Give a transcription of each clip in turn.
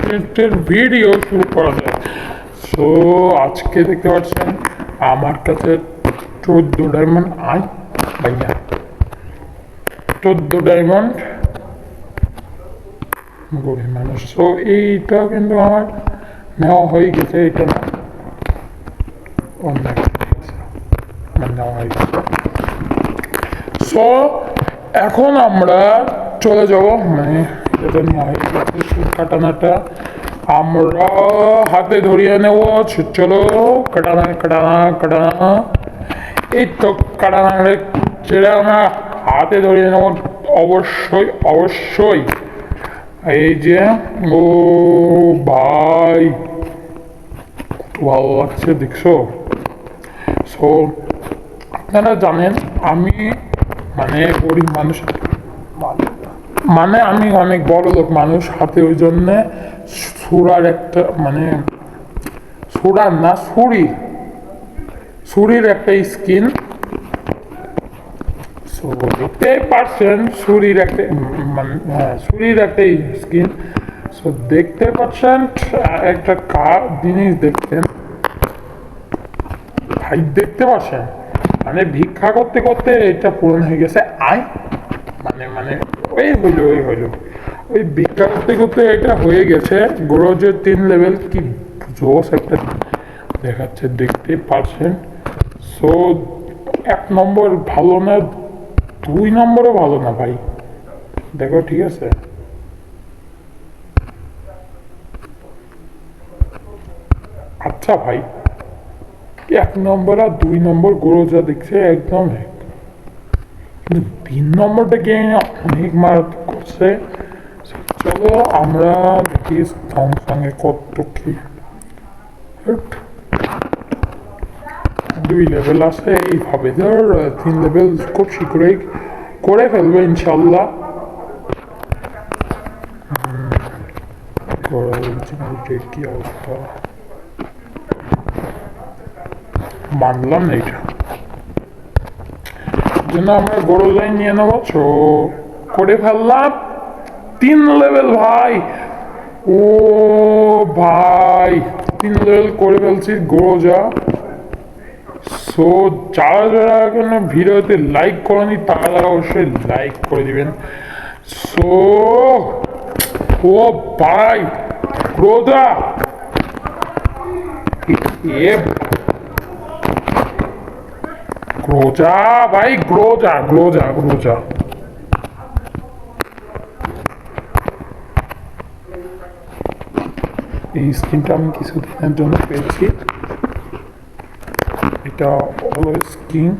মিনিটের ভিডিও শুরু করা যায়। সো আজকে দেখতে পাচ্ছেন আমার কাছে 14 ডায়মন্ড ভাইয়া 14 ডায়মন্ড গরিব মানুষ। সো এইটা কিন্তু আমার নেওয়া হয়ে গেছে, এটা না অন্য আমার নেওয়া হয়ে গেছে। সো এখন আমরা চলে যাব, মানে এটা নেওয়া হয়ে গেছে, কাটানাটা আমরা হাতে ধরিয়ে নেব। চলো কাটানা কাটানা কাটানা, এই তো কাটানা ছেড়ে আমরা হাতে ধরিয়ে নেব। অবশ্যই অবশ্যই এই যে ও ভাই ভালো লাগছে দেখছো। সো আপনারা জানেন আমি মানে গরিব মানুষ, মানে আমি অনেক বড় লোক মানুষ, হাতে ওই জন্যে সুরার একটা মানে সুরার না ছুরির একটা স্কিন। সো দেখতেই পাচ্ছেন ছুরির একটা ছুরির একটা স্কিন। সো দেখতে পাচ্ছেন একটা জিনিস দেখতেন ভাই, দেখতে পাচ্ছেন মানে ভিক্ষা করতে করতে এটা পূরণ হয়ে গেছে। মানে ওই হইলো ওই ভিক্ষা করতে করতে এটা হয়ে গেছে। গ্রোজের 3 লেভেল, কি জোস একটা দেখাচ্ছে দেখতে পাচ্ছেন। সো 1 নম্বর ভালো না, 2 নম্বরও ভালো না ভাই, দেখো ঠিক আছে। আচ্ছা ভাই 1 নম্বর আর 2 নম্বর গ্রোজা দেখছে একদম, কিন্তু 3 নম্বরটা কে অনেক মারাত্মক করছে। চলো আমরা দেখি সঙ্গে কত কি 2 লেভেল আছে, এইভাবে ধর 3 লেভেল খুব শীঘ্রই করে ফেলবে ইনশাল্লাহ। কি অবস্থা মানলাম না, এটা জন্য আমরা গরু লাইন নিয়ে নেবো। তো করে ফেললাম 3 লেভেল ভাই। ও ভাই 3 লেভেল করে ফেলছি গোজা। সো যারা যারা এখন ভিডিওতে লাইক করেনি তারা অবশ্যই লাইক করে দিবেন। সো ও ভাই গ্রোজা গ্রোজা ভাই গ্রোজা গ্রোজা গ্রোজা এই স্কিনটা আমি কিছুদিনের জন্য পেয়েছি, এটা হলো স্কিন।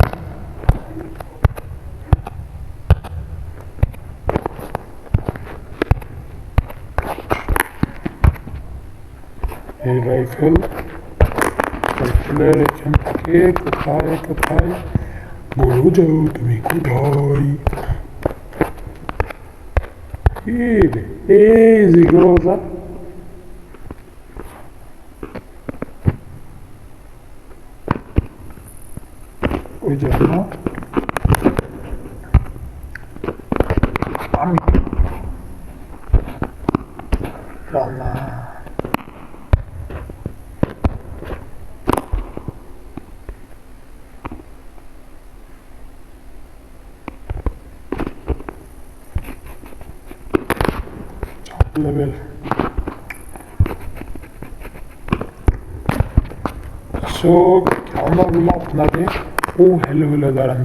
এই রাইফেলের এখান থেকে কোথায় কোথায় গরু যাও তুমি কোথায়, এই যে গ্রোজা ওই জন্য আমি রান্না লেভেল। সো কেমন লাগলো আপনাদের? ও হ্যালো দাঁড়ান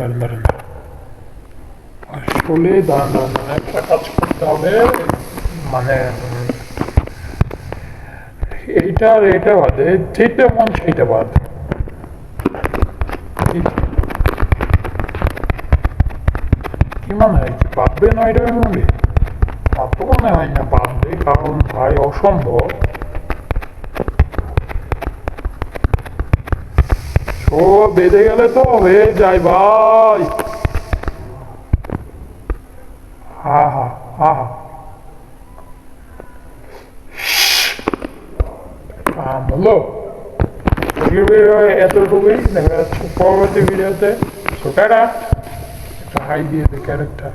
আসলে দাঁড়ান একটা কাজ করতে হবে, মানে এইটা আর এটা বাদে যেটা মন সেইটা বাদ। কি মনে হয় কি বাদবে না? এটা মনে তো মনে হয় না বাদবে, কারণ ভাই অসম্ভব। ও বেঁধে গেলে তো হয়ে যায় ভাই। হা হলো এতটুকুই দেখা যাচ্ছে পরবর্তী ভিডিওতে। ছোটাটা একটা হাই দিয়ে ক্যারেক্টার।